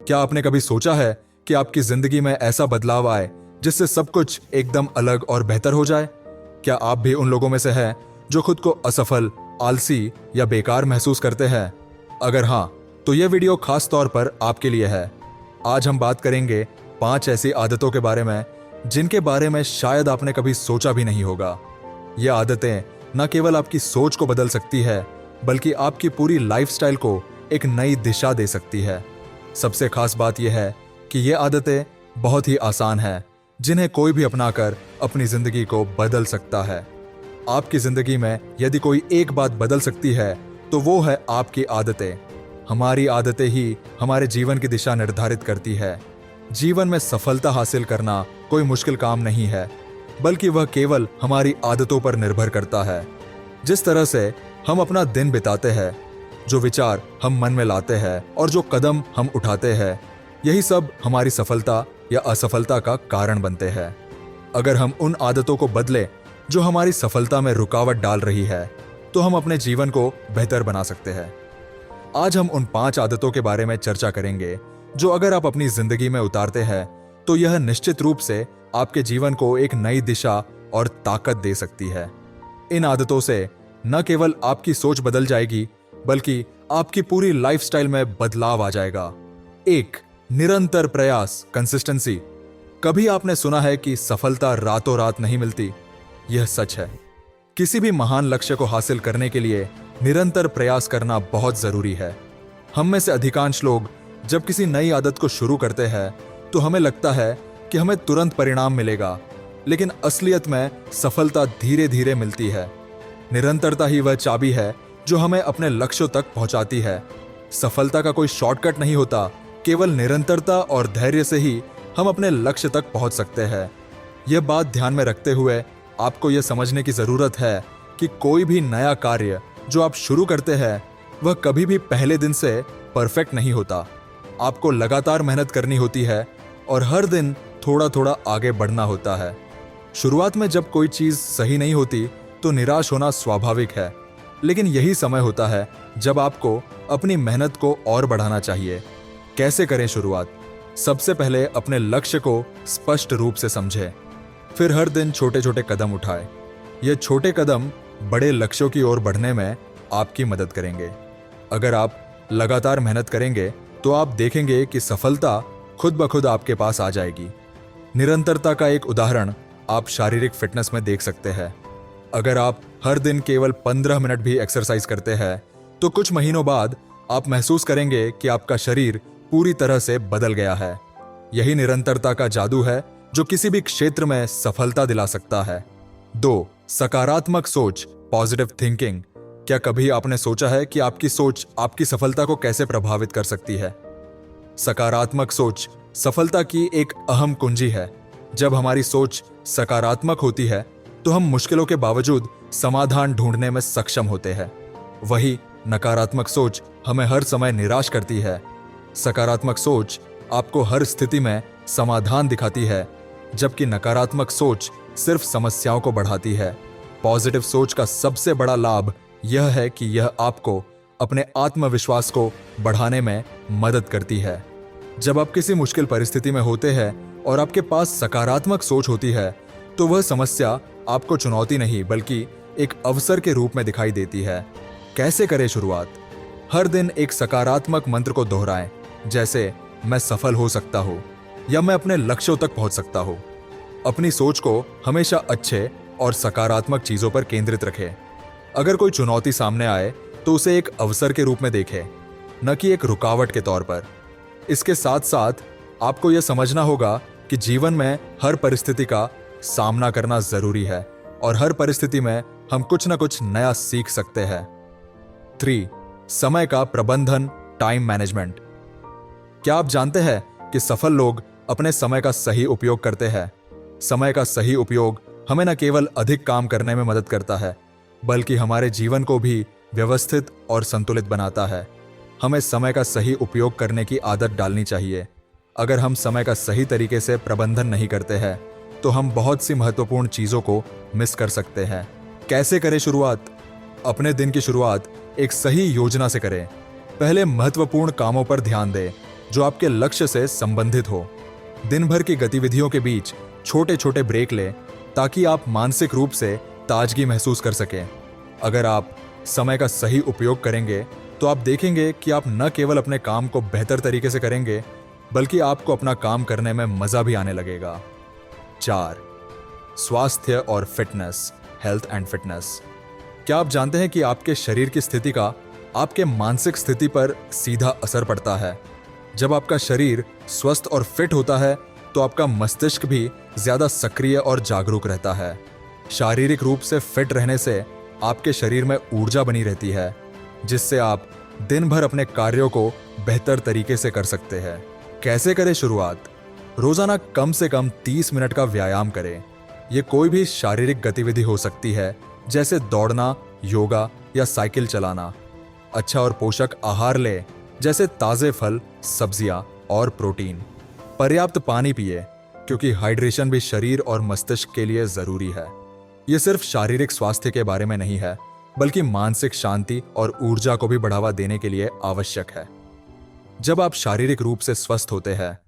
क्या आपने कभी सोचा है कि आपकी जिंदगी में ऐसा बदलाव आए जिससे सब कुछ एकदम अलग और बेहतर हो जाए? क्या आप भी उन लोगों में से हैं जो खुद को असफल, आलसी या बेकार महसूस करते हैं? अगर हाँ, तो यह वीडियो खास तौर पर आपके लिए है। आज हम बात करेंगे 5 ऐसी आदतों के बारे में जिनके बारे में शायद आपने कभी सोचा भी नहीं होगा। ये आदतें न केवल आपकी सोच को बदल सकती है, बल्कि आपकी पूरी लाइफस्टाइल को एक नई दिशा दे सकती है। सबसे खास बात यह है कि ये आदतें बहुत ही आसान हैं, जिन्हें कोई भी अपनाकर अपनी जिंदगी को बदल सकता है। आपकी जिंदगी में यदि कोई एक बात बदल सकती है तो वो है आपकी आदतें। हमारी आदतें ही हमारे जीवन की दिशा निर्धारित करती है। जीवन में सफलता हासिल करना कोई मुश्किल काम नहीं है, बल्कि वह केवल हमारी आदतों पर निर्भर करता है। जिस तरह से हम अपना दिन बिताते हैं, जो विचार हम मन में लाते हैं और जो कदम हम उठाते हैं, यही सब हमारी सफलता या असफलता का कारण बनते हैं। अगर हम उन आदतों को बदलें जो हमारी सफलता में रुकावट डाल रही है, तो हम अपने जीवन को बेहतर बना सकते हैं। आज हम उन 5 आदतों के बारे में चर्चा करेंगे जो अगर आप अपनी जिंदगी में उतारते हैं तो यह निश्चित रूप से आपके जीवन को एक नई दिशा और ताकत दे सकती है। इन आदतों से न केवल आपकी सोच बदल जाएगी, बल्कि आपकी पूरी लाइफस्टाइल में बदलाव आ जाएगा। 1. निरंतर प्रयास, कंसिस्टेंसी। कभी आपने सुना है कि सफलता रातों रात नहीं मिलती? यह सच है। किसी भी महान लक्ष्य को हासिल करने के लिए निरंतर प्रयास करना बहुत जरूरी है। हम में से अधिकांश लोग जब किसी नई आदत को शुरू करते हैं तो हमें लगता है कि हमें तुरंत परिणाम मिलेगा, लेकिन असलियत में सफलता धीरे धीरे मिलती है। निरंतरता ही वह चाबी है जो हमें अपने लक्ष्यों तक पहुंचाती है। सफलता का कोई शॉर्टकट नहीं होता, केवल निरंतरता और धैर्य से ही हम अपने लक्ष्य तक पहुंच सकते हैं। यह बात ध्यान में रखते हुए आपको यह समझने की जरूरत है कि कोई भी नया कार्य जो आप शुरू करते हैं वह कभी भी पहले दिन से परफेक्ट नहीं होता। आपको लगातार मेहनत करनी होती है और हर दिन थोड़ा थोड़ा आगे बढ़ना होता है। शुरुआत में जब कोई चीज सही नहीं होती तो निराश होना स्वाभाविक है, लेकिन यही समय होता है जब आपको अपनी मेहनत को और बढ़ाना चाहिए। कैसे करें शुरुआत? सबसे पहले अपने लक्ष्य को स्पष्ट रूप से समझें, फिर हर दिन छोटे छोटे कदम उठाएं। ये छोटे कदम बड़े लक्ष्यों की ओर बढ़ने में आपकी मदद करेंगे। अगर आप लगातार मेहनत करेंगे तो आप देखेंगे कि सफलता खुद ब खुद आपके पास आ जाएगी। निरंतरता का एक उदाहरण आप शारीरिक फिटनेस में देख सकते हैं। अगर आप हर दिन केवल 15 मिनट भी एक्सरसाइज करते हैं तो कुछ महीनों बाद आप महसूस करेंगे कि आपका शरीर पूरी तरह से बदल गया है। यही निरंतरता का जादू है जो किसी भी क्षेत्र में सफलता दिला सकता है। 2. सकारात्मक सोच, पॉजिटिव थिंकिंग। क्या कभी आपने सोचा है कि आपकी सोच आपकी सफलता को कैसे प्रभावित कर सकती है? सकारात्मक सोच सफलता की एक अहम कुंजी है। जब हमारी सोच सकारात्मक होती है तो हम मुश्किलों के बावजूद समाधान ढूंढने में सक्षम होते हैं। वही नकारात्मक सोच हमें हर समय निराश करती है। सकारात्मक सोच आपको हर स्थिति में समाधान दिखाती है, जबकि नकारात्मक सोच सिर्फ समस्याओं को बढ़ाती है। पॉजिटिव सोच का सबसे बड़ा लाभ यह है कि यह आपको अपने आत्मविश्वास को बढ़ाने में मदद करती है। जब आप किसी मुश्किल परिस्थिति में होते हैं और आपके पास सकारात्मक सोच होती है तो वह समस्या आपको चुनौती नहीं बल्कि एक अवसर के रूप में दिखाई देती है। कैसे करें शुरुआत? हर दिन एक सकारात्मक मंत्र को दोहराएं, जैसे मैं सफल हो सकता हूं या मैं अपने लक्ष्यों तक पहुंच सकता हूं। अपनी सोच को हमेशा अच्छे और सकारात्मक चीजों पर केंद्रित रखें। अगर कोई चुनौती सामने आए तो उसे एक अवसर के रूप में देखें, न कि एक रुकावट के तौर पर। इसके साथ साथ आपको यह समझना होगा कि जीवन में हर परिस्थिति का सामना करना जरूरी है और हर परिस्थिति में हम कुछ न कुछ नया सीख सकते हैं। 3. समय का प्रबंधन, टाइम मैनेजमेंट। क्या आप जानते हैं कि सफल लोग अपने समय का सही उपयोग करते हैं? समय का सही उपयोग हमें न केवल अधिक काम करने में मदद करता है, बल्कि हमारे जीवन को भी व्यवस्थित और संतुलित बनाता है। हमें समय का सही उपयोग करने की आदत डालनी चाहिए। अगर हम समय का सही तरीके से प्रबंधन नहीं करते हैं तो हम बहुत सी महत्वपूर्ण चीजों को मिस कर सकते हैं। कैसे करें शुरुआत? अपने दिन की शुरुआत एक सही योजना से करें। पहले महत्वपूर्ण कामों पर ध्यान दें जो आपके लक्ष्य से संबंधित हो। दिन भर की गतिविधियों के बीच छोटे छोटे ब्रेक लें ताकि आप मानसिक रूप से ताजगी महसूस कर सकें। अगर आप समय का सही उपयोग करेंगे तो आप देखेंगे कि आप न केवल अपने काम को बेहतर तरीके से करेंगे, बल्कि आपको अपना काम करने में मजा भी आने लगेगा। 4. स्वास्थ्य और फिटनेस, हेल्थ एंड फिटनेस। क्या आप जानते हैं कि आपके शरीर की स्थिति का आपके मानसिक स्थिति पर सीधा असर पड़ता है? जब आपका शरीर स्वस्थ और फिट होता है तो आपका मस्तिष्क भी ज्यादा सक्रिय और जागरूक रहता है। शारीरिक रूप से फिट रहने से आपके शरीर में ऊर्जा बनी रहती है, जिससे आप दिन भर अपने कार्यों को बेहतर तरीके से कर सकते हैं। कैसे करें शुरुआत? रोजाना कम से कम 30 मिनट का व्यायाम करें। यह कोई भी शारीरिक गतिविधि हो सकती है, जैसे दौड़ना, योगा या साइकिल चलाना। अच्छा और पोषक आहार लें, जैसे ताजे फल, सब्जियां और प्रोटीन। पर्याप्त पानी पिए, क्योंकि हाइड्रेशन भी शरीर और मस्तिष्क के लिए जरूरी है। यह सिर्फ शारीरिक स्वास्थ्य के बारे में नहीं है, बल्कि मानसिक शांति और ऊर्जा को भी बढ़ावा देने के लिए आवश्यक है। जब आप शारीरिक रूप से स्वस्थ होते हैं